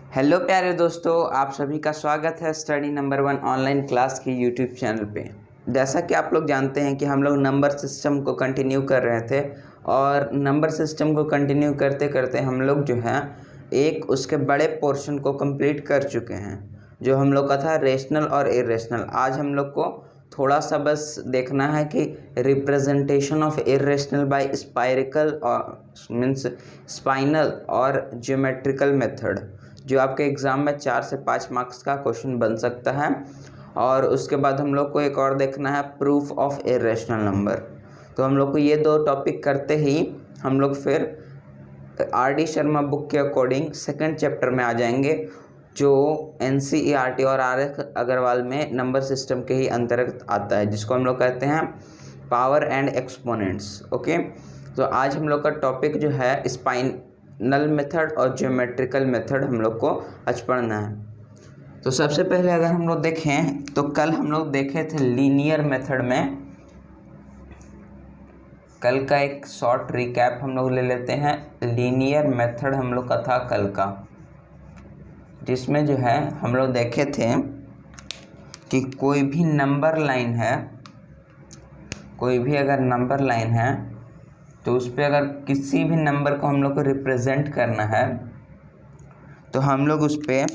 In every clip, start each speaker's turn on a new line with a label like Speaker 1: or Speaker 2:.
Speaker 1: Hello प्यारे दोस्तों, आप सभी का स्वागत है स्टडी नंबर 1 ऑनलाइन क्लास की यूट्यूब चैनल पे। जैसा कि आप लोग जानते हैं कि हम लोग नंबर सिस्टम को कंटिन्यू कर रहे थे और नंबर सिस्टम को कंटिन्यू करते करते हम लोग जो है एक उसके बड़े पोर्शन को कंप्लीट कर चुके हैं, जो हम लोग का था रेशनल और इरेशनल। आज हम लोग को थोड़ा सा बस देखना है कि representation of irrational by spiral और मीन्स स्पाइनल और ज्योमेट्रिकल मेथड, जो आपके एग्ज़ाम में 4 से 5 मार्क्स का क्वेश्चन बन सकता है। और उसके बाद हम लोग को एक और देखना है प्रूफ ऑफ इरेशनल नंबर। तो हम लोग को ये 2 टॉपिक करते ही हम लोग फिर आर.डी. शर्मा बुक के अकॉर्डिंग सेकंड चैप्टर में आ जाएंगे, जो NCERT और R.S. अग्रवाल में नंबर सिस्टम के ही अंतर्गत आता है, जिसको हम लोग कहते हैं पावर एंड एक्सपोनेंट्स। ओके, तो आज हम लोग का टॉपिक जो है स्पाइनल मेथड और ज्योमेट्रिकल मेथड हम लोग को आज पढ़ना है। तो सबसे पहले अगर हम लोग देखें तो कल हम लोग देखे थे लीनियर मेथड में। कल का एक शॉर्ट रिकैप हम लोग ले लेते हैं। लीनियर मेथड हम लोग का था कल का, जिसमें जो है हम लोग देखे थे कि कोई भी नंबर लाइन है, कोई भी अगर नंबर लाइन है तो उस पर अगर किसी भी नंबर को हम लोग को रिप्रेजेंट करना है तो हम लोग उस पर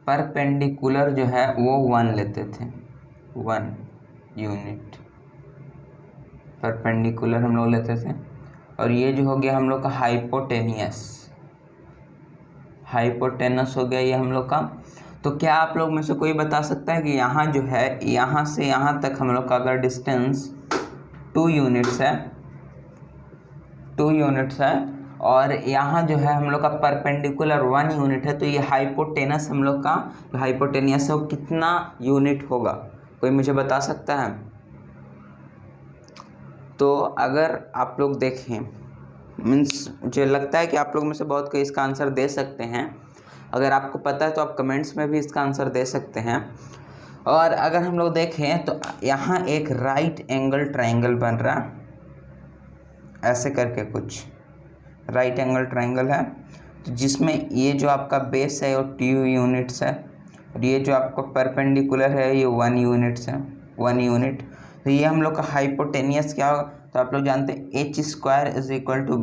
Speaker 1: परपेंडिकुलर जो है वो 1 लेते थे, 1 यूनिट परपेंडिकुलर हम लोग लेते थे। और ये जो हो गया हम लोग का हाइपोटेनस हो गया ये हम लोग का। तो क्या आप लोग में से कोई बता सकता है कि यहाँ जो है यहाँ से यहाँ तक हम लोग का अगर डिस्टेंस 2 यूनिट्स है और यहाँ जो है हम लोग का परपेंडिकुलर 1 यूनिट है, तो ये हाइपोटेनस हम लोग का हाइपोटेनियस है वो कितना यूनिट होगा? कोई मुझे बता सकता है? तो अगर आप लोग देखें, मीन्स मुझे लगता है कि आप लोग में से बहुत कोई इसका आंसर दे सकते हैं। अगर आपको पता है तो आप कमेंट्स में भी इसका आंसर दे सकते हैं। और अगर हम लोग देखें तो यहाँ एक राइट एंगल ट्रायंगल बन रहा है, ऐसे करके कुछ राइट एंगल ट्रायंगल है, तो जिसमें ये जो आपका बेस है वो 2 यूनिट्स है और ये जो आपका परपेंडिकुलर है ये 1 यूनिट्स है, 1 यूनिट। तो ये हम लोग का हाइपोटेनियस क्या होगा? तो आप लोग जानते हैं h² =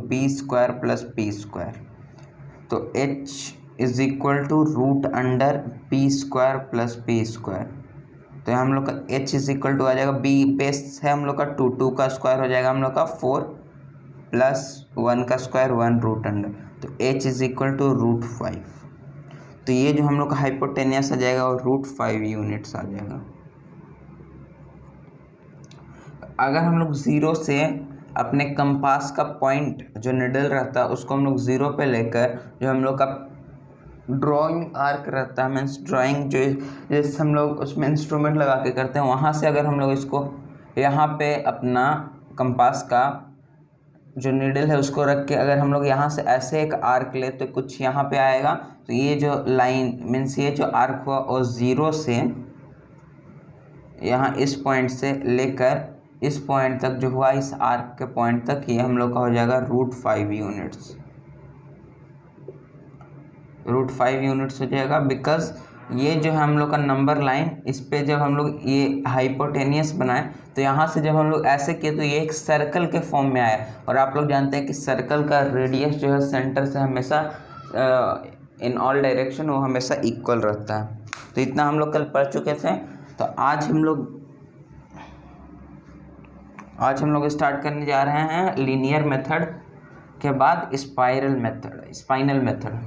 Speaker 1: b² + p²। तो h = √b² + p²। तो हम लोग का h आ जाएगा, b बेस है हम लोग का 2 का स्क्वायर हो जाएगा हम लोग का 4 + 1 का स्क्वायर 1 √अंडर, तो h = √5। तो ये जो हम लोग का हाइपोटेनियस आ जाएगा और √5 यूनिट्स आ जाएगा। अगर हम लोग 0 से अपने कंपास का पॉइंट जो निडल रहता है उसको हम लोग 0 पे लेकर जो हम लोग का ड्राइंग आर्क रहता है, मीन्स ड्राइंग जो जैसे हम लोग उसमें इंस्ट्रूमेंट लगा के करते हैं, वहाँ से अगर हम लोग इसको यहाँ पे अपना कंपास का जो नीडल है उसको रख के अगर हम लोग यहाँ से ऐसे एक आर्क ले तो कुछ यहाँ पे आएगा। तो ये जो लाइन मीन्स ये जो आर्क हुआ और 0 से यहाँ इस पॉइंट से लेकर इस पॉइंट तक जो हुआ, इस आर्क के पॉइंट तक, ये हम लोग का हो जाएगा √5 यूनिट्स। √5 यूनिट्स हो जाएगा बिकॉज ये जो है हम लोग का नंबर लाइन, इस पे जब हम लोग ये हाइपोटेनियस बनाए तो यहाँ से जब हम लोग ऐसे किए तो ये एक सर्कल के फॉर्म में आया। और आप लोग जानते हैं कि सर्कल का रेडियस जो है सेंटर से हमेशा इन ऑल डायरेक्शन वो हमेशा इक्वल रहता है। तो इतना हम लोग कल पढ़ चुके थे। तो आज हम लोग स्टार्ट करने जा रहे हैं लीनियर मेथड के बाद स्पाइनल मेथड।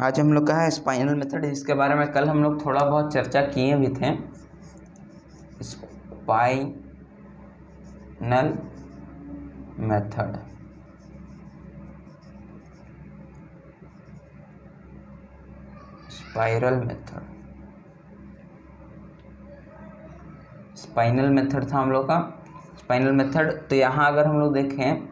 Speaker 1: आज हम लोग का है स्पाइनल मेथड, इसके बारे में कल हम लोग थोड़ा बहुत चर्चा किए भी थे। स्पाइनल मेथड, स्पाइनल मेथड था हम लोग का स्पाइनल मेथड। तो यहाँ अगर हम लोग देखें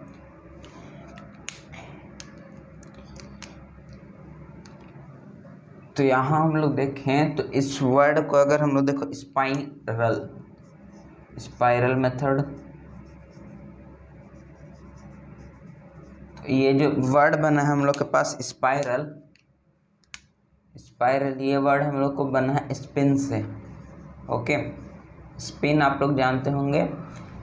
Speaker 1: तो यहाँ हम लोग देखें तो इस वर्ड को अगर हम लोग देखो स्पाइरल मेथड, ये जो वर्ड बना है हम लोग के पास स्पाइरल, ये वर्ड हम लोग को बना है स्पिन से। ओके, स्पिन आप लोग जानते होंगे,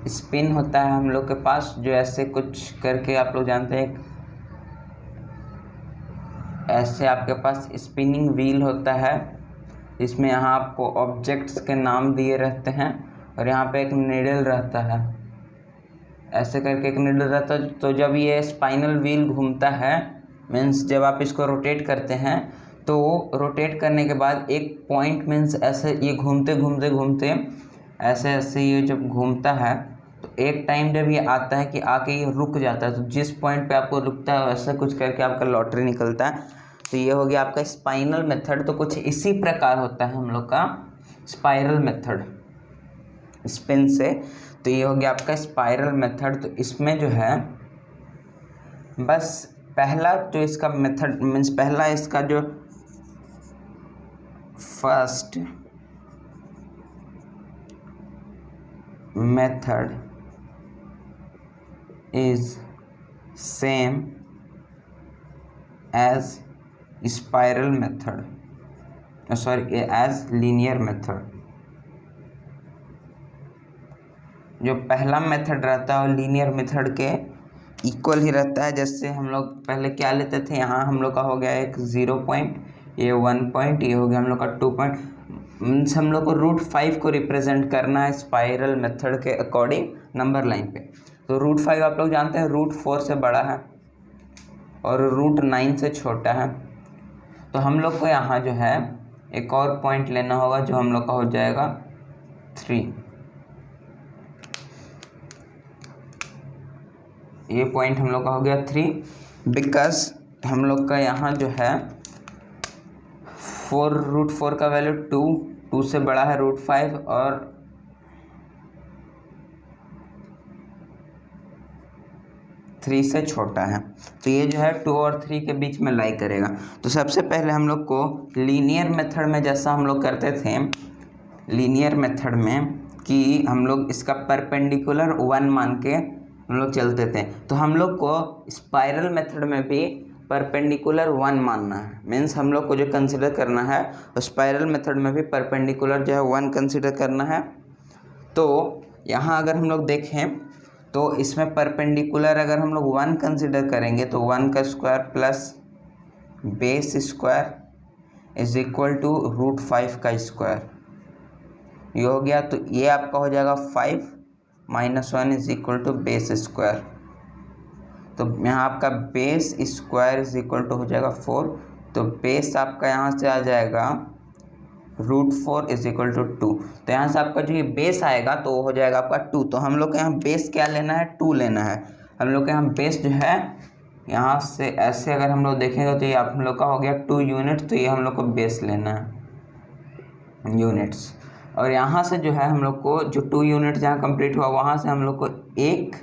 Speaker 1: स्पिन होता है हम लोग के पास जो ऐसे कुछ करके आप लोग जानते हैं, ऐसे आपके पास स्पिनिंग व्हील होता है जिसमें यहाँ आपको ऑब्जेक्ट्स के नाम दिए रहते हैं और यहाँ पे एक नीडल रहता है, ऐसे करके एक नीडल रहता है। तो जब ये स्पाइनल व्हील घूमता है, मीन्स जब आप इसको रोटेट करते हैं, तो रोटेट करने के बाद एक पॉइंट मीन्स ऐसे ये घूमते घूमते घूमते ऐसे ऐसे ये जब घूमता है तो एक टाइम जब ये आता है कि आके ये रुक जाता है, तो जिस पॉइंट पे आपको रुकता है वैसा कुछ करके आपका लॉटरी निकलता है। तो ये हो गया आपका स्पाइनल मेथड। तो कुछ इसी प्रकार होता है हम लोग का स्पाइरल मेथड स्पिन से। तो ये हो गया आपका स्पाइरल मेथड। तो इसमें जो है बस पहला जो इसका मेथड मीन्स पहला इसका जो first method is same as spiral method, sorry as linear method. जो पहला मेथड रहता है वो लीनियर मेथड के इक्वल ही रहता है। जैसे हम लोग पहले क्या लेते थे, यहाँ हम लोग का हो गया एक 0 पॉइंट, ये 1 पॉइंट, ये हो गया हम लोग का 2 पॉइंट। मीन्स हम लोग को √5 को रिप्रेजेंट करना है स्पाइरल मेथड के अकॉर्डिंग नंबर लाइन पे। तो √5 आप लोग जानते हैं √4 से बड़ा है और √9 से छोटा है। तो हम लोग को यहाँ जो है एक और पॉइंट लेना होगा जो हम लोग का हो जाएगा 3। ये पॉइंट हम लोग का हो गया 3, बिकॉज हम लोग का यहाँ जो है √4 का वैल्यू 2 से बड़ा है √5 और 3 से छोटा है। तो ये जो है 2 और 3 के बीच में लाई करेगा। तो सबसे पहले हम लोग को लीनियर मेथड में जैसा हम लोग करते थे, लीनियर मेथड में कि हम लोग इसका परपेंडिकुलर 1 मान के हम लोग चलते थे, तो हम लोग को स्पाइरल मेथड में भी परपेंडिकुलर 1 मानना है। मीन्स हम लोग को जो कंसिडर करना है स्पाइरल मेथड में भी परपेंडिकुलर जो है 1 कंसिडर करना है। तो यहाँ अगर हम लोग देखें तो इसमें परपेंडिकुलर अगर हम लोग 1 कंसिडर करेंगे तो 1 का square plus base square is equal to √5 का स्क्वायर, ये हो गया। तो ये आपका हो जाएगा 5 - 1 is equal to base square. तो यहाँ आपका base square is equal to हो जाएगा 4। तो बेस आपका यहाँ से आ जाएगा √4 इज इक्वल टू 2। तो यहाँ से आपका जो ये बेस आएगा तो हो जाएगा आपका 2। तो हम लोग को यहाँ बेस क्या लेना है, 2 लेना है। हम लोग के यहाँ बेस जो है यहाँ से ऐसे अगर हम लोग देखेंगे तो ये आप हम लोग का हो गया 2 यूनिट। तो ये हम लोग को बेस लेना है यूनिट्स। और यहाँ से जो है हम लोग को जो 2 यूनिट जहाँ कंप्लीट हुआ वहाँ से हम लोग को 1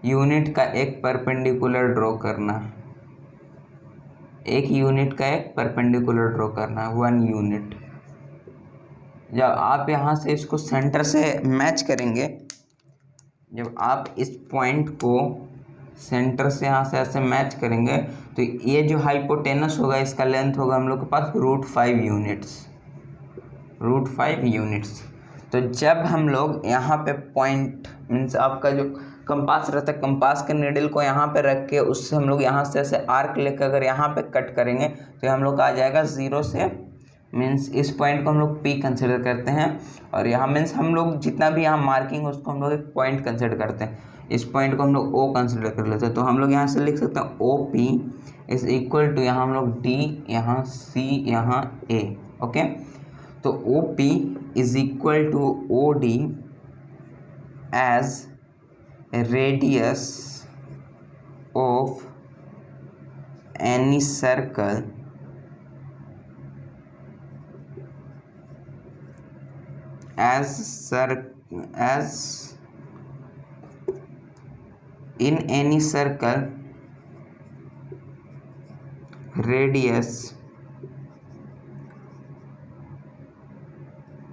Speaker 1: यूनिट का एक परपेंडिकुलर ड्रॉ करना है, 1 यूनिट का एक परपेंडिकुलर ड्रॉ करना है, 1 यूनिट। जब आप यहाँ से इसको सेंटर से मैच करेंगे, जब आप इस पॉइंट को सेंटर से यहाँ से ऐसे मैच करेंगे तो ये जो हाइपोटेनस होगा इसका लेंथ होगा हम लोग के पास √5 यूनिट्स। तो जब हम लोग यहाँ पे पॉइंट मीन्स आपका जो कंपास रहता है, कंपास के नीडल को यहाँ पे रख के उससे हम लोग यहाँ से ऐसे आर्क लेकर अगर यहाँ पे कट करेंगे तो हम लोग का आ जाएगा 0 से, मीन्स इस पॉइंट को हम लोग P कंसिडर करते हैं। और यहाँ मीन्स हम लोग जितना भी यहाँ मार्किंग उसको हम लोग एक पॉइंट कंसिडर करते हैं, इस पॉइंट को हम लोग O कंसिडर कर लेते हैं। तो हम लोग यहाँ से लिख सकते हैं OP इज इक्वल टू यहाँ हम लोग D, यहाँ C, यहाँ A। ओके, तो OP is equal to OD as radius of any circle as in any circle radius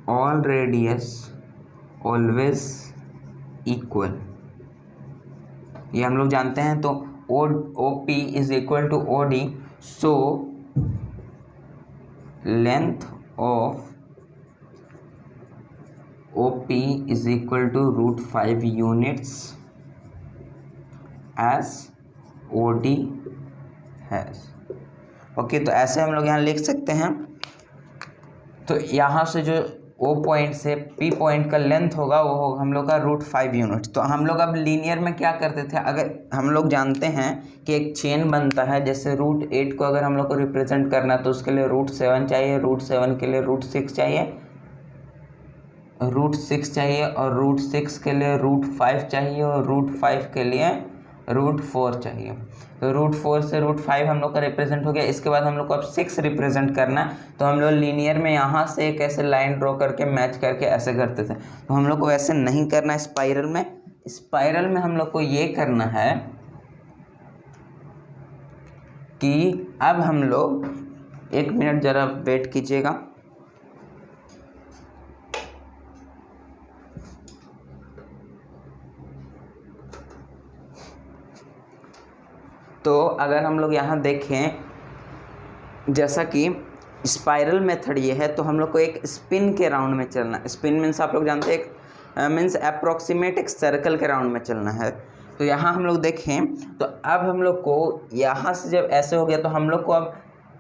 Speaker 1: all radius always equal। ये हम लोग जानते हैं। तो OP is equal to OD, so length of OP is equal to √5 units as OD has। Okay, तो ऐसे हम लोग यहाँ लिख सकते हैं। तो यहाँ से जो O पॉइंट से P पॉइंट का लेंथ होगा वो होगा हम लोग का √5 यूनिट। तो हम लोग अब लीनियर में क्या करते थे, अगर हम लोग जानते हैं कि एक चेन बनता है, जैसे √8 को अगर हम लोग को रिप्रेजेंट करना है तो उसके लिए √7 चाहिए, √7 के लिए √6 चाहिए, √6 चाहिए, और √6 के लिए √5 चाहिए, और √5 के लिए √4 चाहिए। तो √4 से √5 हम लोग का रिप्रेजेंट हो गया। इसके बाद हम लोग को अब 6 रिप्रेजेंट करना है, तो हम लोग लीनियर में यहाँ से एक ऐसे लाइन ड्रॉ करके मैच करके ऐसे करते थे। तो हम लोग को ऐसे नहीं करना है स्पाइरल में। स्पाइरल में हम लोग को ये करना है कि अब हम लोग 1 मिनट ज़रा वेट कीजिएगा। तो अगर हम लोग यहाँ देखें, जैसा कि स्पाइरल मेथड ये है, तो हम लोग को एक स्पिन के राउंड में चलना है। स्पिन मीन्स आप लोग जानते हैं, एक मीन्स अप्रॉक्सीमेट एक सर्कल के राउंड में चलना है। तो यहाँ हम लोग देखें तो अब हम लोग को यहाँ से जब ऐसे हो गया तो हम लोग को अब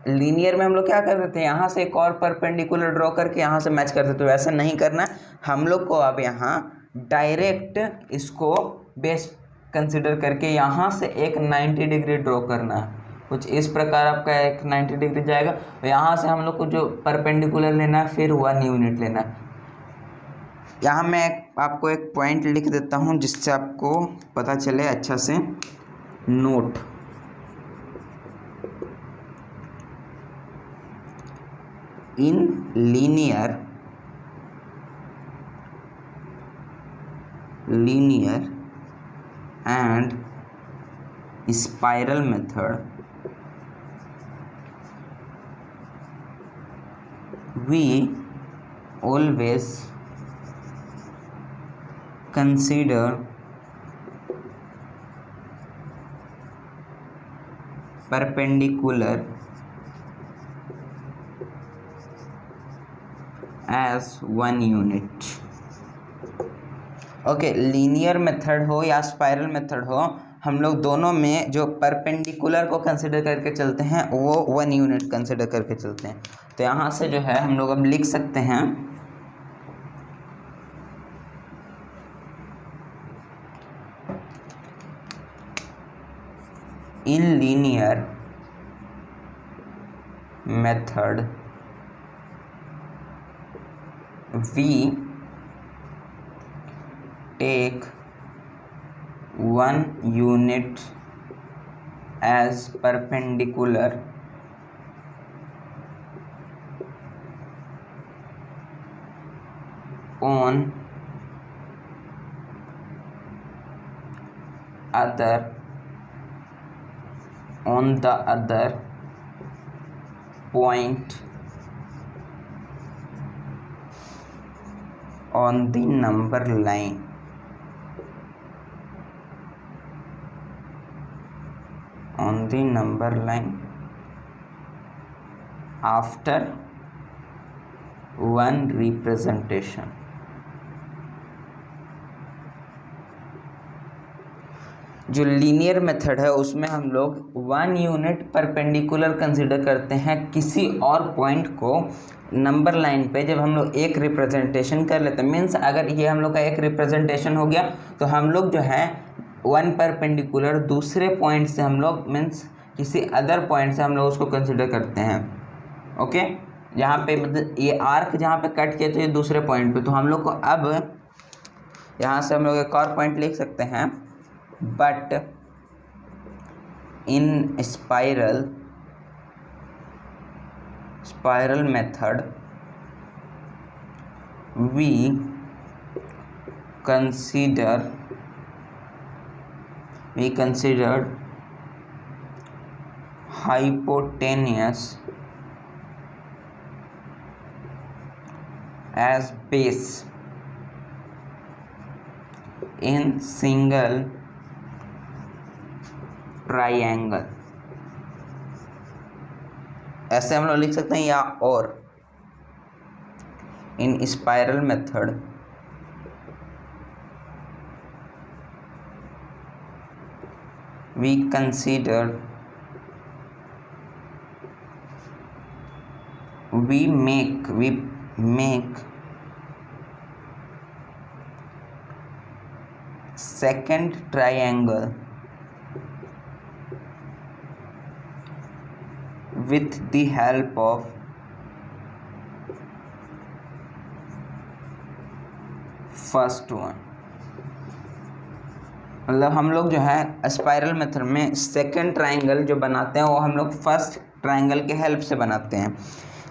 Speaker 1: लीनियर में हम लोग क्या करते थे, यहाँ से एक और परपेंडिकुलर ड्रॉ करके यहाँ से मैच करते थे। तो ऐसा नहीं करना, हम लोग को अब यहाँ डायरेक्ट इसको बेस कंसिडर करके यहाँ से एक 90 डिग्री ड्रॉ करना है। कुछ इस प्रकार आपका एक 90 डिग्री जाएगा। तो यहाँ से हम लोग को जो परपेंडिकुलर लेना है फिर 1 यूनिट लेना है। यहाँ मैं आपको एक पॉइंट लिख देता हूँ जिससे आपको पता चले अच्छा से। Note, in linear and spiral method, we always consider perpendicular as 1 unit। Okay, linear method हो या स्पाइरल मेथड हो, हम लोग दोनों में जो परपेंडिकुलर को कंसिडर करके चलते हैं वो 1 यूनिट कंसिडर करके चलते हैं। तो यहाँ से जो है हम लोग अब लिख सकते हैं in linear method we take 1 unit as perpendicular on the other point on the number line। on the number line after 1 representation। जो लीनियर मेथड है उसमें हम लोग 1 यूनिट परपेंडिकुलर कंसिडर करते हैं किसी और पॉइंट को नंबर लाइन पे। जब हम लोग एक रिप्रेजेंटेशन कर लेते हैं, मीन्स अगर ये हम लोग का एक रिप्रेजेंटेशन हो गया तो हम लोग जो है 1 परपेंडिकुलर दूसरे पॉइंट से हम लोग मीन्स किसी अदर पॉइंट से हम लोग उसको कंसिडर करते हैं। ओके, यहाँ पे मतलब ये आर्क जहाँ पे कट किया तो ये दूसरे पॉइंट पे, तो हम लोग को अब यहाँ से हम लोग एक और पॉइंट लिख सकते हैं, but in spiral method we considered hypotenuse as base in single triangle, ऐसे हम लोग लिख सकते हैं, या और in spiral method we make second triangle with the help of first one। मतलब हम लोग जो है स्पाइरल मेथड में सेकंड ट्रायंगल जो बनाते हैं वो हम लोग फर्स्ट ट्रायंगल के हेल्प से बनाते हैं।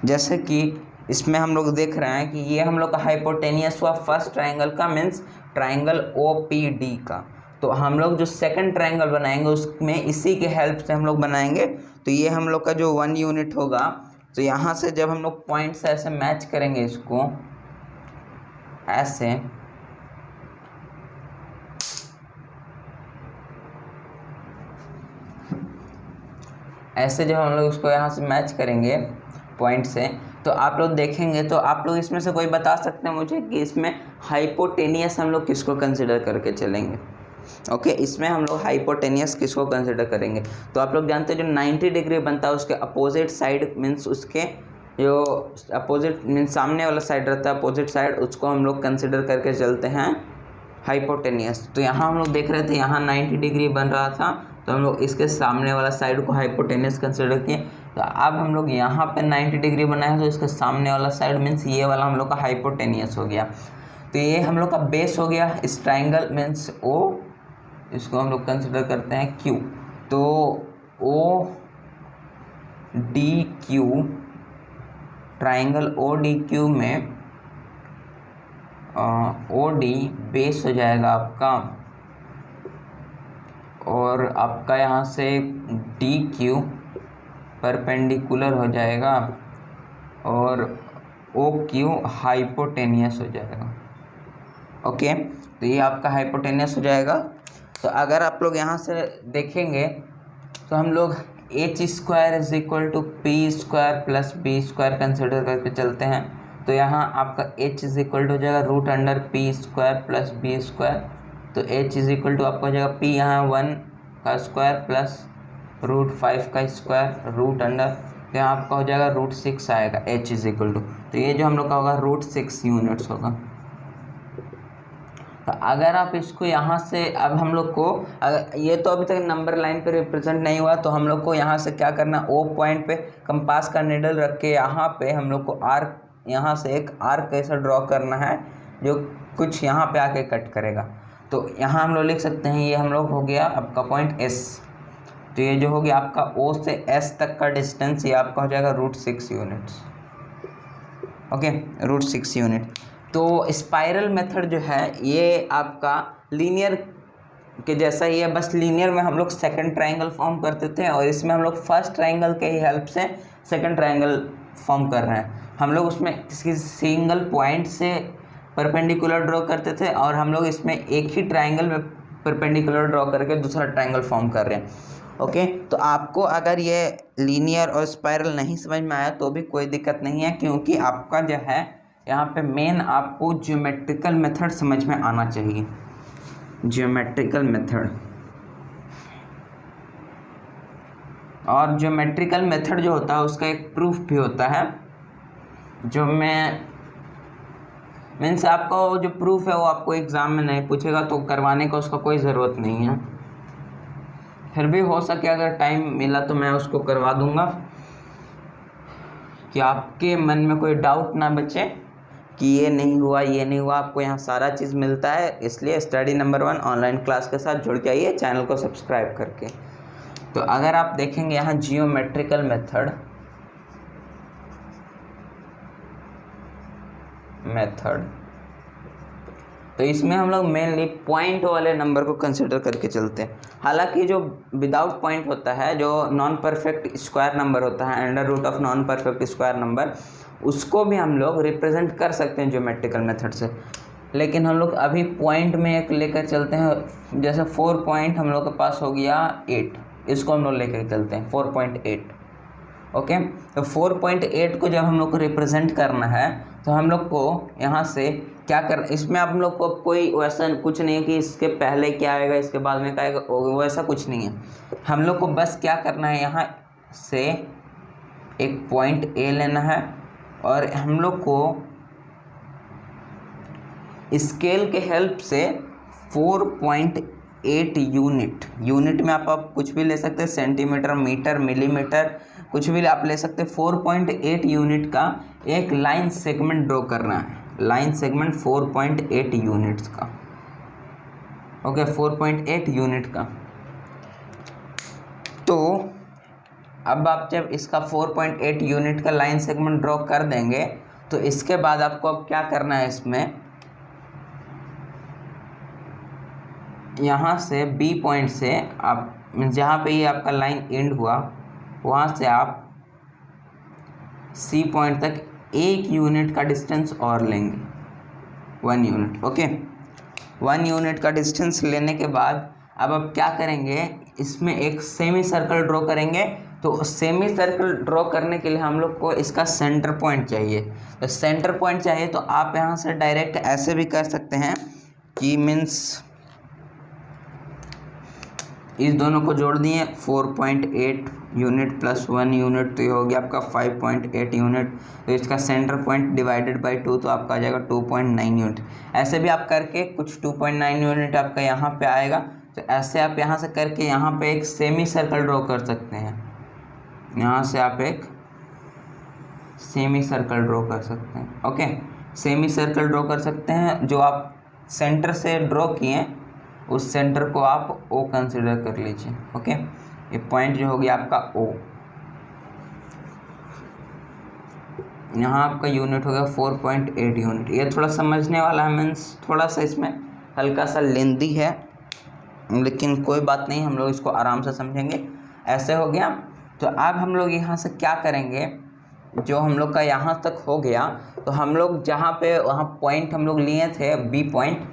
Speaker 1: जैसे कि इसमें हम लोग देख रहे हैं कि ये हम लोग का हाइपोटेनियस हुआ फर्स्ट ट्रायंगल का, मीन्स ट्रायंगल OPD का। तो हम लोग जो सेकंड ट्रायंगल बनाएंगे उसमें इसी के हेल्प से हम लोग बनाएंगे। तो ये हम लोग का जो 1 यूनिट होगा, तो यहाँ से जब हम लोग पॉइंट्स ऐसे मैच करेंगे इसको ऐसे जब हम लोग उसको यहाँ से मैच करेंगे पॉइंट से, तो आप लोग देखेंगे, तो आप लोग इसमें से कोई बता सकते हैं मुझे कि इसमें हाइपोटेनियस हम लोग किसको कंसिडर करके चलेंगे। ओके, इसमें हम लोग हाइपोटेनियस किसको कंसिडर करेंगे। तो आप लोग जानते हैं जो 90 डिग्री बनता है उसके अपोजिट साइड, मीन्स उसके जो अपोजिट मीन्स सामने वाला साइड रहता है अपोजिट साइड, उसको हम लोग कंसिडर करके चलते हैं हाइपोटेनियस। तो यहाँ हम लोग देख रहे थे यहाँ 90 डिग्री बन रहा था, तो हम लोग इसके सामने वाला साइड को हाइपोटेनियस कंसिडर किए। तो अब हम लोग यहाँ पे 90 डिग्री बनाए, तो इसके सामने वाला साइड मीन्स ये वाला हम लोग का हाइपोटेनियस हो गया। तो ये हम लोग का बेस हो गया इस ट्राइंगल मीन्स O, इसको हम लोग कंसिडर करते हैं Q। तो ODQ ट्राइंगल ODQ में OD बेस हो जाएगा आपका, और आपका यहाँ से DQ परपेंडिकुलर हो जाएगा, और OQ हाइपोटेनियस हो जाएगा। ओके, तो ये आपका हाइपोटेनियस हो जाएगा। तो अगर आप लोग यहाँ से देखेंगे तो हम लोग H² = P² + B² कंसिडर करके चलते हैं। तो यहाँ आपका H = हो जाएगा √P² + B²। तो H = आपका हो जाएगा P यहाँ 1 का स्क्वायर प्लस √5 का स्क्वायर √, तो यहाँ आपका हो जाएगा √6 आएगा H = तो ये जो हम लोग का होगा √6 यूनिट्स होगा। तो अगर आप इसको यहाँ से अब हम लोग को अगर ये तो अभी तक नंबर लाइन पे रिप्रेजेंट नहीं हुआ, तो हम लोग को यहाँ से क्या करना, O पॉइंट पे कंपास का निडल रख के यहाँ पे हम लोग को आर्क, यहाँ से एक आर्क ऐसा ड्रॉ करना है जो कुछ यहाँ पे आके कट करेगा। तो यहाँ हम लोग लिख सकते हैं ये हम लोग हो गया आपका पॉइंट S। तो ये जो हो गया आपका O से S तक का डिस्टेंस, ये आपका हो जाएगा √6 यूनिट्स। Okay, √6 unit. तो स्पाइरल मेथड जो है ये आपका लीनियर के जैसा ही है, बस लीनियर में हम लोग सेकंड ट्रायंगल फॉर्म करते थे, और इसमें हम लोग फर्स्ट ट्रायंगल के ही हेल्प से सेकंड ट्रायंगल फॉर्म कर रहे हैं। हम लोग उसमें किसी सिंगल पॉइंट से परपेंडिकुलर ड्रॉ करते थे, और हम लोग इसमें एक ही ट्रायंगल में परपेंडिकुलर ड्रॉ करके दूसरा ट्रायंगल फॉर्म कर रहे हैं। ओके, तो आपको अगर ये लीनियर और स्पाइरल नहीं समझ में आया तो भी कोई दिक्कत नहीं है, क्योंकि आपका जो है यहाँ पे मेन आपको ज्योमेट्रिकल मेथड समझ में आना चाहिए। ज्योमेट्रिकल मेथड, और ज्योमेट्रिकल मेथड जो होता है उसका एक प्रूफ भी होता है, जो मैं मीन्स आपको जो प्रूफ है वो आपको एग्ज़ाम में नहीं पूछेगा, तो करवाने का उसका कोई ज़रूरत नहीं है। फिर भी हो सके अगर टाइम मिला तो मैं उसको करवा दूंगा, कि आपके मन में कोई डाउट ना बचे कि ये नहीं हुआ ये नहीं हुआ। आपको यहाँ सारा चीज़ मिलता है, इसलिए स्टडी नंबर 1 ऑनलाइन क्लास के साथ जुड़ जाइए चैनल को सब्सक्राइब करके। तो अगर आप देखेंगे यहाँ जियोमेट्रिकल मेथड तो इसमें हम लोग मेनली पॉइंट वाले नंबर को कंसिडर करके चलते हैं। हालांकि जो विदाउट पॉइंट होता है, जो नॉन परफेक्ट स्क्वायर नंबर होता है, √of non perfect square number, उसको भी हम लोग रिप्रेजेंट कर सकते हैं ज्योमेट्रिकल मेथड से। लेकिन हम लोग अभी पॉइंट में एक लेकर चलते हैं। जैसे 4 पॉइंट हम लोग के पास हो गया 8, इसको हम लोग लेकर चलते हैं 4.8। ओके, तो 4.8 को जब हम लोग को रिप्रेजेंट करना है तो हम लोग को यहाँ से क्या कर, इसमें आप लोग को कोई वैसा कुछ नहीं है कि इसके पहले क्या आएगा इसके बाद में क्या आएगा, वैसा कुछ नहीं है। हम लोग को बस क्या करना है, यहाँ से एक पॉइंट ए लेना है और हम लोग को स्केल के हेल्प से 4.8 यूनिट में आप कुछ भी ले सकते हैं, सेंटीमीटर, मीटर, मिलीमीटर, कुछ भी आप ले सकते हैं। 4.8 यूनिट का एक लाइन सेगमेंट ड्रॉ करना है, लाइन सेगमेंट 4.8 यूनिट्स का। ओके, 4.8 यूनिट का। तो अब आप जब इसका 4.8 यूनिट का लाइन सेगमेंट ड्रॉ कर देंगे तो इसके बाद आपको अब क्या करना है, इसमें यहाँ से बी पॉइंट से आप जहाँ पे ये आपका लाइन एंड हुआ वहाँ से आप सी पॉइंट तक 1 यूनिट का डिस्टेंस और लेंगे, 1 यूनिट। ओके, 1 यूनिट का डिस्टेंस लेने के बाद अब आप क्या करेंगे, इसमें एक सेमी सर्कल ड्रॉ करेंगे। तो सेमी सर्कल ड्रॉ करने के लिए हम लोग को इसका सेंटर पॉइंट चाहिए। तो सेंटर पॉइंट चाहिए तो आप यहाँ से डायरेक्ट ऐसे भी कर सकते हैं कि मीन्स इस दोनों को जोड़ दिए, 4.8 यूनिट प्लस 1 यूनिट, तो ये हो गया आपका 5.8 यूनिट। तो इसका सेंटर पॉइंट डिवाइडेड बाय 2 तो आपका आ जाएगा 2.9 यूनिट। ऐसे भी आप करके कुछ 2.9 यूनिट आपका यहाँ पे आएगा। तो ऐसे आप यहाँ से करके यहाँ पे एक सेमी सर्कल ड्रॉ कर सकते हैं, यहाँ से आप एक सेमी सर्कल ड्रॉ कर सकते हैं। ओके, सेमी सर्कल ड्रॉ कर सकते हैं। जो आप सेंटर से ड्रॉ किए उस सेंटर को आप ओ कंसिडर कर लीजिए। ओके, ये पॉइंट जो हो गया आपका ओ, यहाँ आपका यूनिट हो गया 4.8 यूनिट। ये थोड़ा समझने वाला है, मीन्स थोड़ा सा इसमें हल्का सा लेंदी है, लेकिन कोई बात नहीं, हम लोग इसको आराम से समझेंगे। ऐसे हो गया। तो अब हम लोग यहाँ से क्या करेंगे, जो हम लोग का यहाँ तक हो गया तो हम लोग जहाँ पे वहाँ पॉइंट हम लोग लिए थे बी पॉइंट,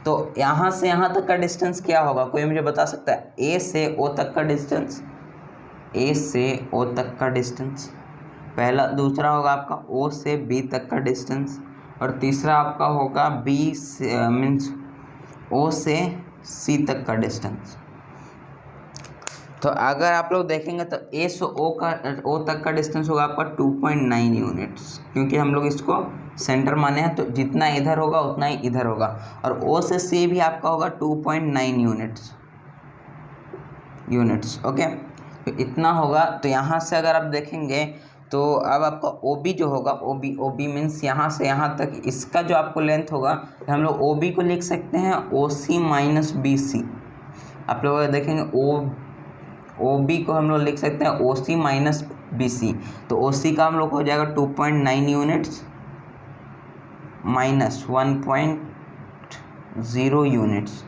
Speaker 1: तो यहाँ से यहाँ तक का डिस्टेंस क्या होगा, कोई मुझे बता सकता है? ए से ओ तक का डिस्टेंस, ए से ओ तक का डिस्टेंस पहला। दूसरा होगा आपका ओ से बी तक का डिस्टेंस, और तीसरा आपका होगा बी से मीन्स ओ से सी तक का डिस्टेंस। तो अगर आप लोग देखेंगे तो ए से ओ तक का डिस्टेंस होगा आपका 2.9 यूनिट्स, क्योंकि हम लोग इसको सेंटर माने हैं, तो जितना इधर होगा उतना ही इधर होगा। और ओ से सी भी आपका होगा 2.9 यूनिट्स। ओके, तो इतना होगा। तो यहाँ से अगर आप देखेंगे तो अब आपका ओ बी जो होगा, ओ बी मीन्स यहाँ से यहाँ तक इसका जो आपको लेंथ होगा, तो हम लोग ओ बी को लिख सकते हैं ओ सी माइनस बी सी। आप लोग देखेंगे ओ बी को हम लोग लिख सकते हैं ओ सी माइनस बी सी। तो ओ सी का हम लोग हो जाएगा 2.9 यूनिट्स माइनस 1.0 यूनिट्स।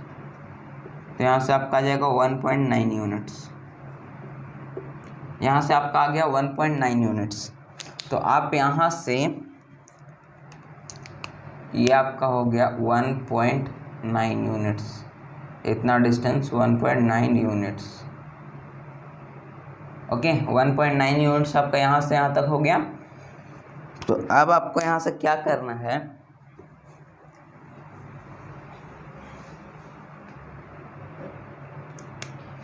Speaker 1: तो यहाँ से आपका आ जाएगा 1.9 यूनिट्स, यहाँ से आपका आ गया 1.9 यूनिट्स। तो आप यहाँ से ये आपका हो गया 1.9 यूनिट्स, इतना डिस्टेंस 1.9 यूनिट्स। ओके, 1.9 यूनिट्स आपका यहाँ से यहाँ तक हो गया। तो अब आपको यहाँ से क्या करना है,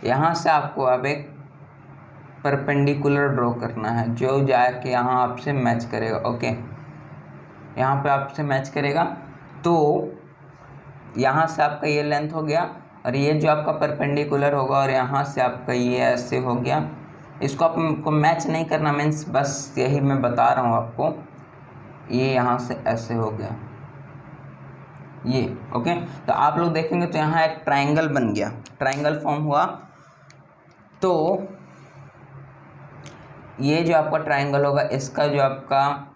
Speaker 1: यहाँ से आपको अब एक परपेंडिकुलर ड्रॉ करना है जो जाके यहाँ आपसे मैच करेगा। ओके, यहाँ पे आपसे मैच करेगा। तो यहाँ से आपका ये लेंथ हो गया और ये जो आपका परपेंडिकुलर होगा, और यहाँ से आपका ये ऐसे हो गया। इसको आपको मैच नहीं करना, मीन्स बस यही मैं बता रहा हूँ आपको। ये यहाँ से ऐसे हो गया ये। ओके, तो आप लोग देखेंगे तो यहाँ एक ट्रायंगल बन गया, ट्रायंगल फॉर्म हुआ। तो ये जो आपका ट्रायंगल होगा, इसका जो आपका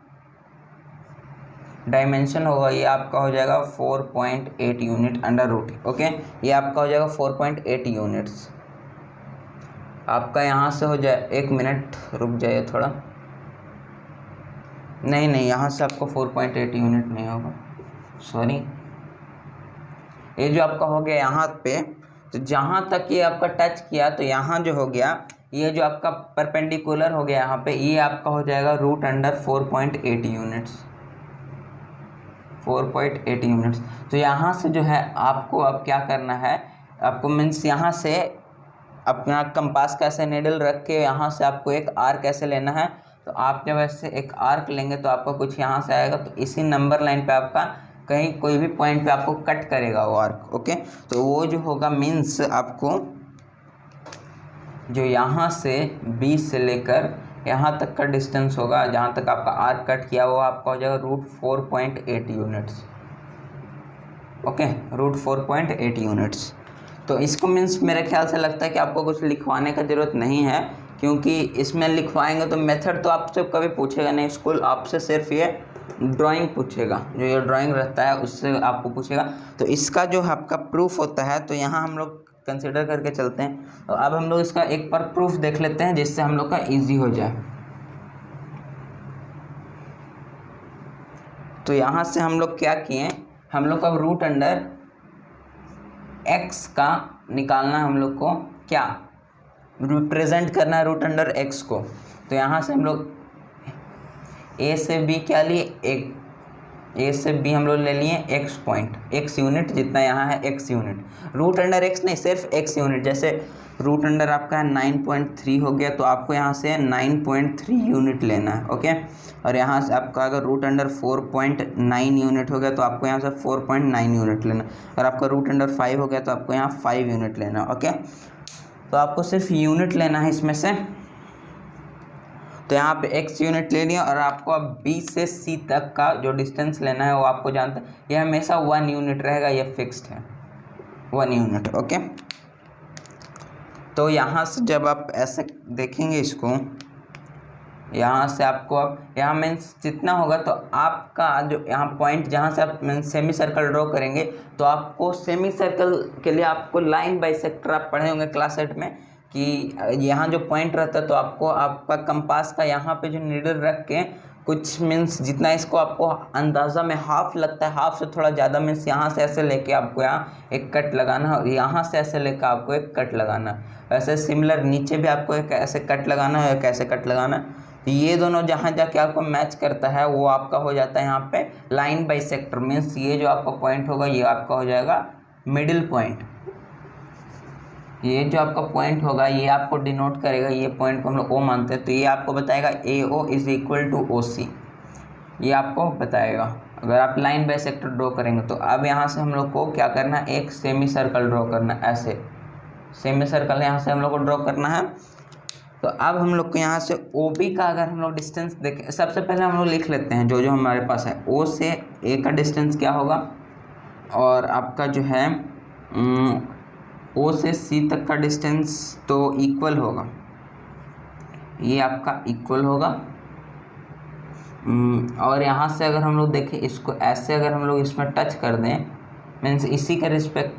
Speaker 1: डायमेंशन होगा, ये आपका हो जाएगा 4.8 यूनिट अंडर रूट। ओके, ये आपका हो जाएगा 4.8 यूनिट्स। आपका यहाँ से हो जाए, 1 मिनट रुक जाइए थोड़ा, नहीं यहाँ से आपको 4.8 यूनिट नहीं होगा, सॉरी। ये जो आपका हो गया यहाँ पे तो जहाँ तक ये आपका टच किया तो यहाँ जो हो गया, ये जो आपका परपेंडिकुलर हो गया यहाँ पे, ये आपका हो जाएगा रूट अंडर 4.8 यूनिट्स, 4.8 यूनिट्स। तो यहाँ से जो है आपको अब क्या करना है, आपको मीन्स यहाँ से अपना कंपास का ऐसे नीडल रख के यहाँ से आपको एक आर्क ऐसे लेना है। तो आप जब ऐसे एक आर्क लेंगे तो आपको कुछ यहाँ से आएगा, तो इसी नंबर लाइन पे आपका कहीं कोई भी पॉइंट पे आपको कट करेगा वो आर्क। ओके, तो वो जो होगा मीन्स आपको जो यहाँ से 20 से लेकर यहाँ तक का डिस्टेंस होगा, जहाँ तक आपका आर्क कट किया वो आपका हो जाएगा root 4.8 units. Okay, root 4.8 units. तो इसको मीन्स मेरे ख्याल से लगता है कि आपको कुछ लिखवाने का ज़रूरत नहीं है, क्योंकि इसमें लिखवाएंगे तो मेथड तो आपसे कभी पूछेगा नहीं स्कूल, आपसे सिर्फ ये ड्राइंग पूछेगा, जो ये ड्राइंग रहता है उससे आपको पूछेगा। तो इसका जो आपका प्रूफ होता है तो यहाँ हम लोग कंसिडर करके चलते हैं। तो अब हम लोग इसका एक बार प्रूफ देख लेते हैं जिससे हम लोग का ईजी हो जाए। तो यहाँ से हम लोग क्या किए, हम लोग का रूट अंडर x का निकालना है, हम लोग को क्या रिप्रेजेंट करना है रूट अंडर x को। तो यहाँ से हम लोग a से b क्या लिए, एक a से b हम लोग ले लिए x पॉइंट, x यूनिट जितना यहाँ है x unit, root under x नहीं सिर्फ x यूनिट। जैसे रूट अंडर आपका 9.3 हो गया तो आपको यहाँ से 9.3 यूनिट लेना है। ओके, और यहाँ से आपका अगर रूट अंडर 4.9 यूनिट हो गया तो आपको यहाँ से 4.9 यूनिट लेना। अगर आपका रूट अंडर 5 हो गया तो आपको यहाँ 5 यूनिट लेना। ओके, तो आपको सिर्फ यूनिट लेना है इसमें से। तो यहाँ पे x यूनिट ले लिया और आपको अब b से c तक का जो डिस्टेंस लेना है वो आपको जानते हैं, ये हमेशा 1 यूनिट रहेगा, ये फिक्स्ड है 1 यूनिट। ओके, तो यहाँ से जब आप ऐसे देखेंगे इसको, यहाँ से आपको अब यहाँ मीन्स जितना होगा तो आपका जो यहाँ पॉइंट जहाँ से आप मीन्स सेमी सर्कल ड्रॉ करेंगे, तो आपको सेमी सर्कल के लिए आपको लाइन बाइसेक्टर आप पढ़े होंगे क्लास 8 में कि यहाँ जो पॉइंट रहता है तो आपको आपका कंपास का यहाँ पे जो नीडल रख के कुछ मीन्स जितना इसको आपको अंदाज़ा में हाफ लगता है, हाफ से थोड़ा ज़्यादा मीन्स यहाँ से ऐसे लेके आपको यहाँ एक कट लगाना है और यहाँ से ऐसे लेकर आपको एक कट लगाना है। वैसे सिमिलर नीचे भी आपको एक ऐसे कट लगाना है, एक ऐसे कट लगाना है। तो ये दोनों जहाँ जाके आपको मैच करता है वो आपका हो जाता है यहाँ पे लाइन बाइसेक्टर। मीन्स ये जो आपका पॉइंट होगा ये आपका हो जाएगा मिडिल पॉइंट। ये जो आपका पॉइंट होगा ये आपको डिनोट करेगा, ये पॉइंट को हम लोग ओ मानते हैं, तो ये आपको बताएगा AO is equal to OC, ये आपको बताएगा अगर आप लाइन बाइसेक्टर ड्रॉ करेंगे। तो अब यहाँ से हम लोग को क्या करना है, एक सेमी सर्कल ड्रॉ करना है, ऐसे सेमी सर्कल यहाँ से हम लोग को ड्रॉ करना है। तो अब हम लोग को यहाँ से OB का अगर हम लोग डिस्टेंस देखें, सबसे पहले हम लोग लिख लेते हैं जो जो हमारे पास है। O से A का डिस्टेंस क्या होगा, और आपका जो है O से C तक का डिस्टेंस तो इक्वल होगा, ये आपका इक्वल होगा। और यहाँ से अगर हम लोग देखें इसको ऐसे, अगर हम लोग इसमें टच कर दें मीन्स इसी का रिस्पेक्ट,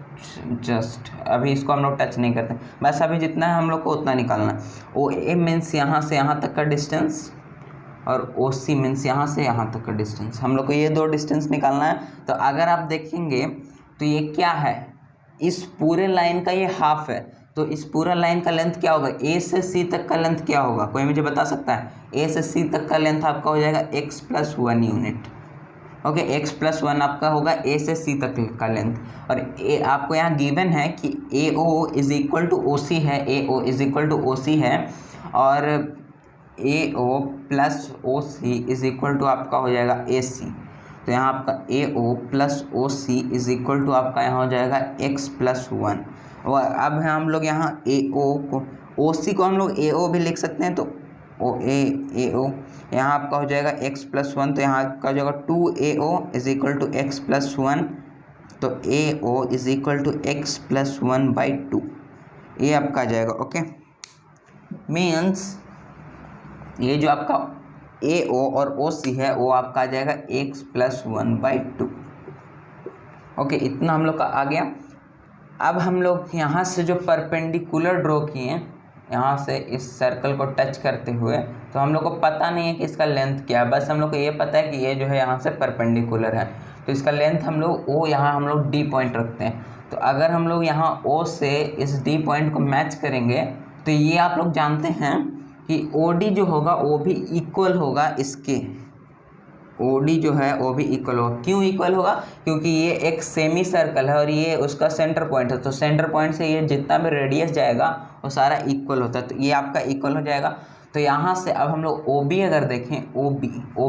Speaker 1: जस्ट अभी इसको हम लोग टच नहीं करते, बस अभी जितना है हम लोग को उतना निकालना है। OA मीन्स यहाँ से यहाँ तक का डिस्टेंस और OC मीन्स यहाँ से यहाँ तक का डिस्टेंस, हम लोग को ये दो डिस्टेंस निकालना है। तो अगर आप देखेंगे तो ये क्या है, इस पूरे लाइन का ये हाफ है, तो इस पूरा लाइन का लेंथ क्या होगा, A से C तक का लेंथ क्या होगा, कोई मुझे बता सकता है? A से C तक का लेंथ आपका हो जाएगा x + 1 यूनिट। ओके, x + 1 आपका होगा A से C तक का लेंथ। और आपको यहाँ गिवन है कि AO is equal to OC है, AO is equal to OC है, और AO + OC is equal to आपका हो जाएगा AC। तो यहाँ आपका AO + OC is equal to आपका यहाँ हो जाएगा x + 1। और अब हम लोग यहाँ AO को, OC को हम लोग AO भी लिख सकते हैं, तो AO यहाँ आपका हो जाएगा x + 1, तो यहाँ आपका हो जाएगा 2AO is equal to x + 1, तो AO is equal to x + 1/2, ये आपका आ जाएगा। ओके, मीन्स ये जो आपका AO और OC है वो आपका आ जाएगा x + 1/2। ओके, इतना हम लोग का आ गया। अब हम लोग यहाँ से जो परपेंडिकुलर ड्रॉ किए यहाँ से इस सर्कल को टच करते हुए, तो हम लोग को पता नहीं है कि इसका लेंथ क्या है, बस हम लोग को ये पता है कि ये जो है यहाँ से परपेंडिकुलर है। तो इसका लेंथ हम लोग ओ, यहाँ हम लोग डी पॉइंट रखते हैं। तो अगर हम लोग यहाँ ओ से इस डी पॉइंट को मैच करेंगे तो ये आप लोग जानते हैं कि ओ डी जो होगा वो भी इक्वल होगा इसके, ओडी जो है वो भी इक्वल होगा। क्यों इक्वल होगा? क्योंकि ये एक सेमी सर्कल है और ये उसका सेंटर पॉइंट है, तो सेंटर पॉइंट से ये जितना भी रेडियस जाएगा वो सारा इक्वल होता है, तो ये आपका इक्वल हो जाएगा। तो यहाँ से अब हम लोग ओ बी अगर देखें, O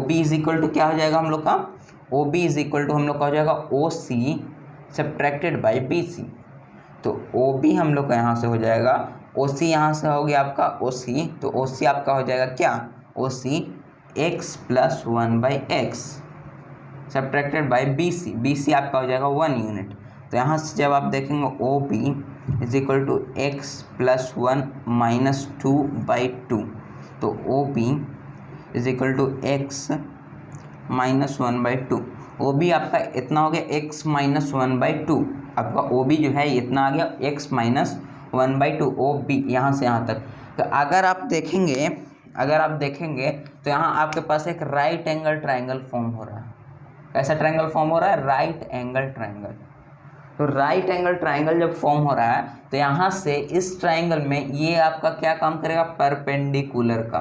Speaker 1: B is equal to क्या हो जाएगा हम लोग का? O B is equal to हम लोग का हो जाएगा O C subtracted by B C. तो ओ बी हम लोग का यहाँ से हो जाएगा, ओ सी यहाँ से हो गया आपका ओ सी, तो ओ सी आपका हो जाएगा क्या? O C X plus 1/x subtracted by B C, B C आपका हो जाएगा 1 यूनिट। तो यहाँ से जब आप देखेंगे O B is equal to X plus 1 minus 2/2, तो O B is equal to X minus 1/2। O B आपका इतना हो गया एक्स माइनस 1/2, आपका ओ बी जो है इतना आ गया एक्स माइनस 1/2 ओ बी, यहाँ से यहाँ तक। तो अगर आप देखेंगे तो यहाँ आपके पास एक राइट एंगल ट्राइंगल फॉर्म हो रहा है। कैसा ट्राइंगल फॉर्म हो रहा है? Right angle triangle. तो राइट एंगल ट्राइंगल जब फॉर्म हो रहा है तो यहाँ से इस ट्राइंगल में ये आपका क्या काम करेगा? परपेंडिकुलर का,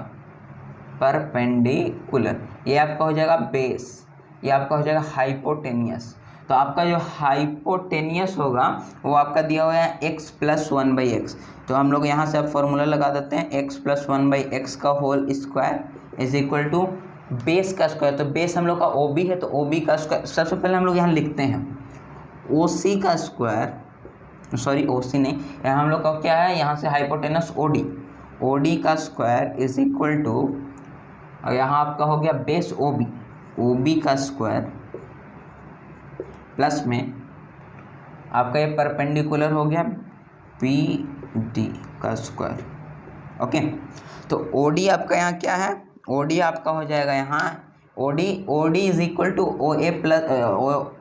Speaker 1: परपेंडिकुलर। ये आपका हो जाएगा बेस, ये आपका हो जाएगा हाइपोटेनियस। तो आपका जो हाइपोटेनियस होगा वो आपका दिया हुआ है x प्लस 1/x। तो हम लोग यहाँ से अब फॉर्मूला लगा देते हैं, x प्लस 1/x का whole square is equal to base का स्क्वायर। तो बेस हम लोग का ओ बी है, तो ओ बी का स्क्वायर सबसे पहले हम लोग यहाँ लिखते हैं ओ सी का स्क्वायर, सॉरी ओ सी नहीं, यहाँ हम लोग का क्या है, यहाँ से हाइपोटेनस ओ डी का स्क्वायर इज इक्वल टू, और यहाँ आपका हो गया बेस ओ बी का स्क्वायर प्लस में आपका ये परपेंडिकुलर हो गया बी डी का स्क्वायर। ओके, तो ओ डी आपका यहाँ क्या है? ओ डी आपका हो जाएगा यहाँ O D is equal to O A plus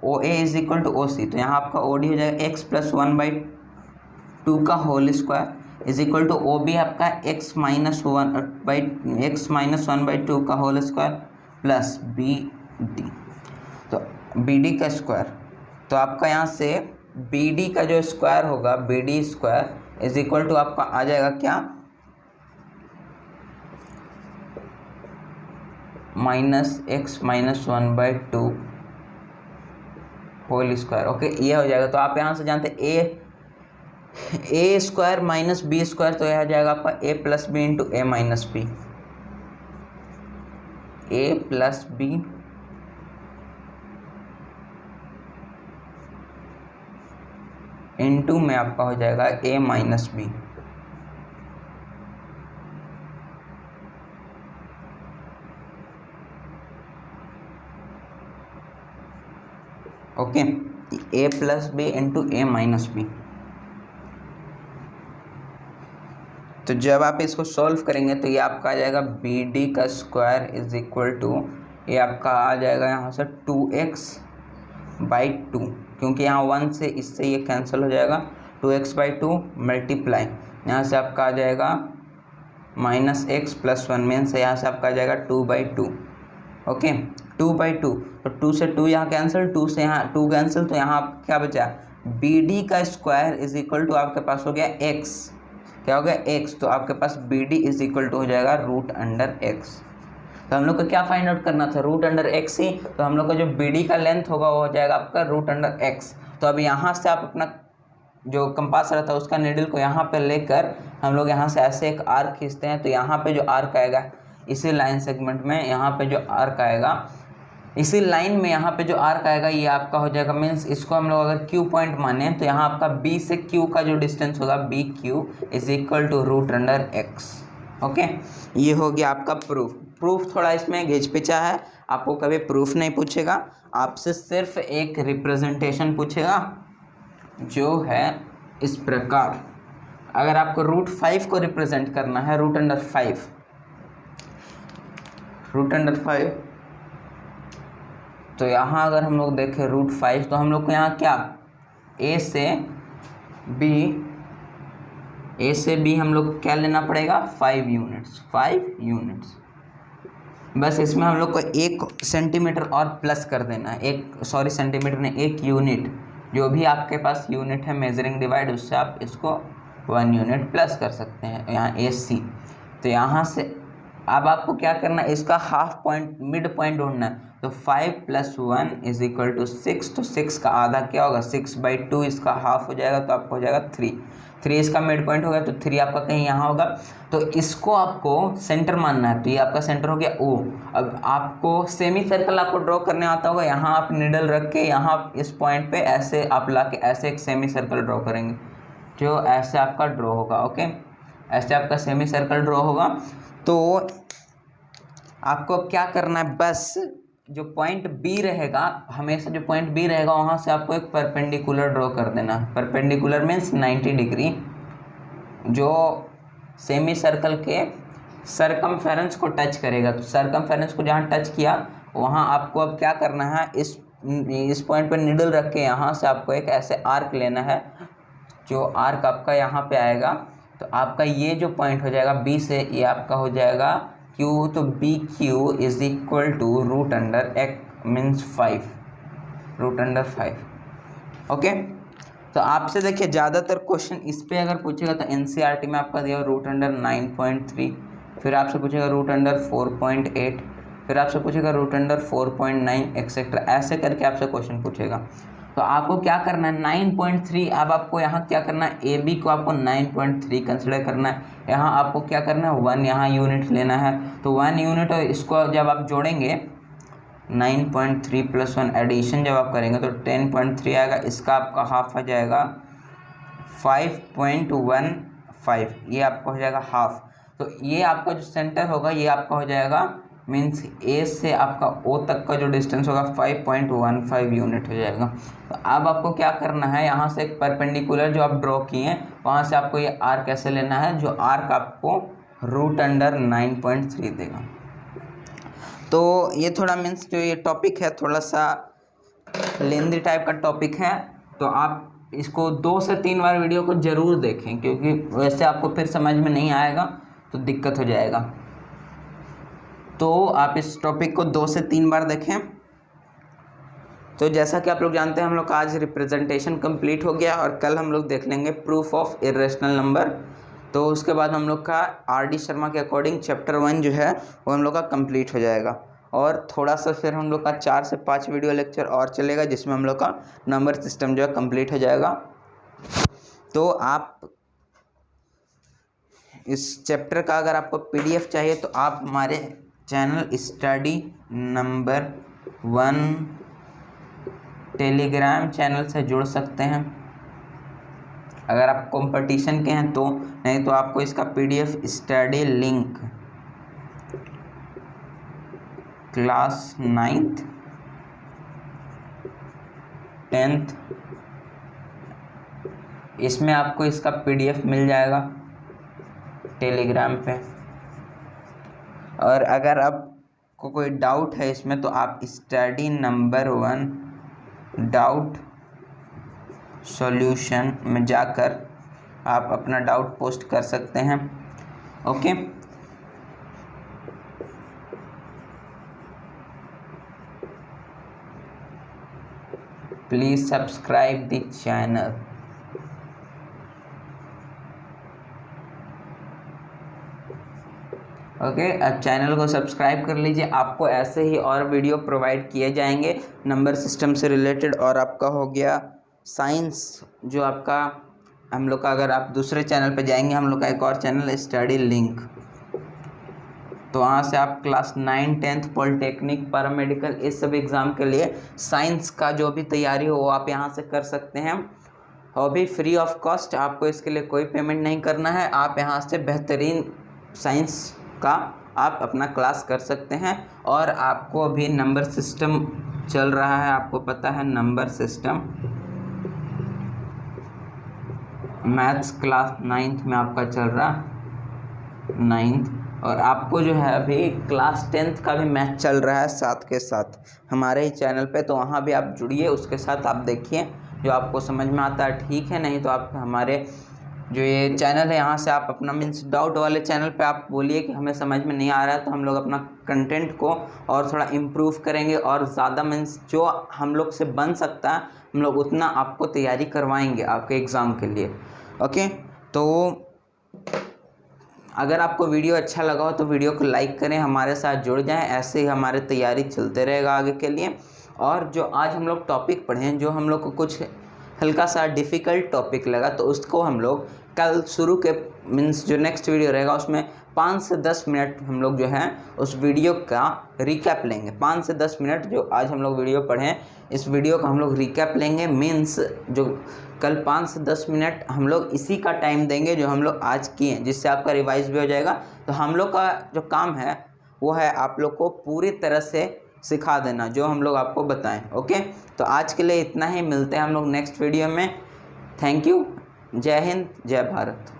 Speaker 1: O A is equal to O C. तो यहाँ आपका ओ डी हो जाएगा एक्स प्लस 1/2 का whole square is equal to O B आपका एक्स माइनस 1/2 का whole square plus B D, तो B D का स्क्वायर। तो आपका यहाँ से बी डी का जो स्क्वायर होगा, B D square is equal to आपका आ जाएगा क्या? Minus X minus 1/2 whole square. Okay, ये हो जाएगा। तो आप यहाँ से जानते हैं A square minus B square, तो यह हो जाएगा आपका A plus B into A minus B, A plus B into में आपका हो जाएगा A minus B. Okay, A plus B into A minus B. तो जब आप इसको सॉल्व करेंगे तो ये आपका आ जाएगा बी डी का स्क्वायर इज इक्वल टू, ये आपका आ जाएगा यहाँ से 2x/2, क्योंकि यहाँ 1 से इससे ये कैंसिल हो जाएगा, 2x/2 मल्टीप्लाई, यहाँ से आपका आ जाएगा माइनस एक्स प्लस 1 में से यहाँ से आपका आ जाएगा 2/2। ओके, 2/2, तो 2 से 2 यहाँ कैंसिल, 2 से यहाँ 2 कैंसिल, तो यहाँ आप क्या बचा? बी डी का स्क्वायर इज इक्वल टू आपके पास हो गया x, क्या हो गया? x। तो आपके पास B D is equal to हो जाएगा √x। तो हम लोग को क्या फाइंड आउट करना था? √x ही। तो हम लोग का जो बी डी का लेंथ होगा वो हो जाएगा आपका √x। तो अब यहाँ से आप अपना जो कंपास रहता है उसका नीडल को यहाँ पे लेकर हम लोग यहाँ से ऐसे एक आर्क खींचते हैं। तो यहाँ पे जो आर्क आएगा इसी लाइन सेगमेंट में, यहाँ पे जो आर्क आएगा इसी लाइन में, यहाँ पे जो आर्क आएगा ये आपका हो जाएगा, मीन्स इसको हम लोग अगर Q पॉइंट माने तो यहाँ आपका B से Q का जो डिस्टेंस होगा BQ is equal to √x। Okay, ये हो गया आपका प्रूफ थोड़ा इसमें घिचपिचा है, आपको कभी प्रूफ नहीं पूछेगा, आपसे सिर्फ एक रिप्रेजेंटेशन पूछेगा जो है इस प्रकार। अगर आपको √5 को रिप्रेजेंट करना है, √5, तो यहाँ अगर हम लोग देखें √5, तो हम लोग को यहाँ क्या ए से बी हम लोग को क्या लेना पड़ेगा? 5 यूनिट्स। बस इसमें हम लोग को 1 सेंटीमीटर और प्लस कर देना है, सेंटीमीटर ने 1 यूनिट, जो भी आपके पास यूनिट है मेजरिंग डिवाइड, उससे आप इसको 1 यूनिट प्लस कर सकते हैं यहाँ AC। तो यहाँ से अब आपको क्या करना है, इसका हाफ पॉइंट मिड पॉइंट ढूंढना है। तो 5 + 1 = 6। तो 6 का आधा क्या होगा, 6/2 इसका हाफ हो जाएगा, तो आपको हो जाएगा 3 इसका मिड पॉइंट होगा, तो 3 आपका कहीं यहाँ होगा। तो इसको आपको सेंटर मानना है, तो ये आपका सेंटर हो गया O। अब आपको सेमी सर्कल आपको ड्रॉ करने आता होगा, यहाँ आप निडल रख के यहाँ आप इस पॉइंट पे ऐसे आप ला के ऐसे एक सेमी सर्कल ड्रॉ करेंगे, जो ऐसे आपका ड्रॉ होगा। ओके, ऐसे आपका सेमी सर्कल ड्रॉ होगा। तो आपको अब क्या करना है, बस जो पॉइंट B रहेगा, हमेशा जो पॉइंट B रहेगा वहाँ से आपको एक परपेंडिकुलर ड्रॉ कर देना। परपेंडिकुलर मीन्स 90 डिग्री, जो सेमी सर्कल के सरकमफेरेंस को टच करेगा। तो सरकमफेरेंस को जहाँ टच किया वहाँ आपको अब क्या करना है, इस पॉइंट पर निडल रख के यहाँ से आपको एक ऐसे आर्क लेना है, जो आर्क आपका यहाँ पे आएगा। तो आपका ये जो पॉइंट हो जाएगा B से, ये आपका हो जाएगा Q। तो BQ = √x मीन्स 5, √5। ओके, तो आपसे देखिए ज़्यादातर क्वेश्चन इस पे अगर पूछेगा तो NCERT में आपका दिया √9.3, फिर आपसे पूछेगा √4.8, फिर आपसे पूछेगा √4.9 एक्सेट्रा, ऐसे करके आपसे क्वेश्चन पूछेगा। तो आपको क्या करना है, 9.3, अब आपको यहाँ क्या करना है, AB को आपको 9.3 कंसिडर करना है। यहाँ आपको क्या करना है, 1 यहाँ यूनिट लेना है। तो 1 यूनिट, और इसको जब आप जोड़ेंगे 9.3 + 1 एडिशन जब आप करेंगे तो 10.3 आएगा, इसका आपका हाफ आ जाएगा 5.15, ये आपका हो जाएगा हाफ। तो ये आपका जो सेंटर होगा ये आपका हो जाएगा, मीन्स A से आपका O तक का जो डिस्टेंस होगा 5.15 यूनिट हो जाएगा। तो अब आपको क्या करना है, यहाँ से एक परपेंडिकुलर जो आप ड्रॉ किए हैं वहाँ से आपको ये आर्क ऐसे लेना है, जो आर्क आपको √9.3 देगा। तो ये थोड़ा मीन्स जो ये टॉपिक है थोड़ा सा लेंदी टाइप का टॉपिक है, तो आप इसको 2 से 3 बार वीडियो को ज़रूर देखें, क्योंकि वैसे आपको फिर समझ में नहीं आएगा तो दिक्कत हो जाएगा। तो आप इस टॉपिक को 2 से 3 बार देखें। तो जैसा कि आप लोग जानते हैं, हम लोग का आज रिप्रेजेंटेशन कंप्लीट हो गया, और कल हम लोग देख लेंगे प्रूफ ऑफ इरेशनल नंबर। तो उसके बाद हम लोग का RD शर्मा के अकॉर्डिंग चैप्टर 1 जो है वो हम लोग का कंप्लीट हो जाएगा, और थोड़ा सा फिर हम लोग का 4 से 5 वीडियो लेक्चर और चलेगा, जिसमें हम लोग का नंबर सिस्टम जो है कंप्लीट हो जाएगा। तो आप इस चैप्टर का अगर आपको PDF चाहिए तो आप हमारे channel study number 1 Telegram channel से जुड़ सकते हैं, अगर आप कंपटीशन के हैं तो, नहीं तो आपको इसका PDF study link class 9th 10th इसमें आपको इसका PDF मिल जाएगा टेलीग्राम पे। और अगर आपको कोई डाउट है इसमें तो आप स्टडी नंबर 1 डाउट सॉल्यूशन में जाकर आप अपना डाउट पोस्ट कर सकते हैं। Okay, please subscribe the channel. Okay, अब चैनल को सब्सक्राइब कर लीजिए, आपको ऐसे ही और वीडियो प्रोवाइड किए जाएंगे नंबर सिस्टम से रिलेटेड। और आपका हो गया साइंस जो आपका हम लोग का, अगर आप दूसरे चैनल पे जाएंगे, हम लोग का एक और चैनल स्टडी लिंक, तो वहाँ से आप क्लास 9, 10th पॉलिटेक्निक, पैरामेडिकल, इस सब एग्ज़ाम के लिए साइंस का जो भी तैयारी हो वो आप यहाँ से कर सकते हैं, और भी फ्री ऑफ कॉस्ट। आपको इसके लिए कोई पेमेंट नहीं करना है, आप यहाँ से बेहतरीन साइंस का आप अपना क्लास कर सकते हैं। और आपको अभी नंबर सिस्टम चल रहा है, आपको पता है number system maths class 9th में आपका चल रहा 9th, और आपको जो है अभी क्लास 10th का भी मैथ चल रहा है साथ के साथ हमारे ही चैनल पे। तो वहाँ भी आप जुड़िए, उसके साथ आप देखिए, जो आपको समझ में आता है ठीक है, नहीं तो आप हमारे जो ये चैनल है यहाँ से आप अपना मीन्स डाउट वाले चैनल पे आप बोलिए कि हमें समझ में नहीं आ रहा है, तो हम लोग अपना कंटेंट को और थोड़ा इम्प्रूव करेंगे और ज़्यादा मीन्स जो हम लोग से बन सकता है हम लोग उतना आपको तैयारी करवाएंगे आपके एग्ज़ाम के लिए। ओके, तो अगर आपको वीडियो अच्छा लगा हो तो वीडियो को लाइक करें, हमारे साथ जुड़ जाएं, ऐसे ही हमारी तैयारी चलते रहेगा आगे के लिए। और जो आज हम लोग टॉपिक पढ़े हैं, जो हम लोग को कुछ हल्का सा डिफ़िकल्ट टॉपिक लगा, तो उसको हम लोग कल शुरू के मीन्स जो नेक्स्ट वीडियो रहेगा उसमें 5 से 10 मिनट हम लोग जो है उस वीडियो का रिकैप लेंगे। 5 से 10 मिनट जो आज हम लोग वीडियो पढ़ें, इस वीडियो का हम लोग रिकैप लेंगे। मीन्स जो कल 5 से 10 मिनट हम लोग इसी का टाइम देंगे जो हम लोग आज किए हैं, जिससे आपका रिवाइज भी हो जाएगा। तो हम लोग का जो काम है वो है आप लोग को पूरी तरह से सिखा देना जो हम लोग आपको बताएं। ओके, तो आज के लिए इतना ही, मिलते हैं हम लोग नेक्स्ट वीडियो में। थैंक यू, जय हिंद, जय भारत।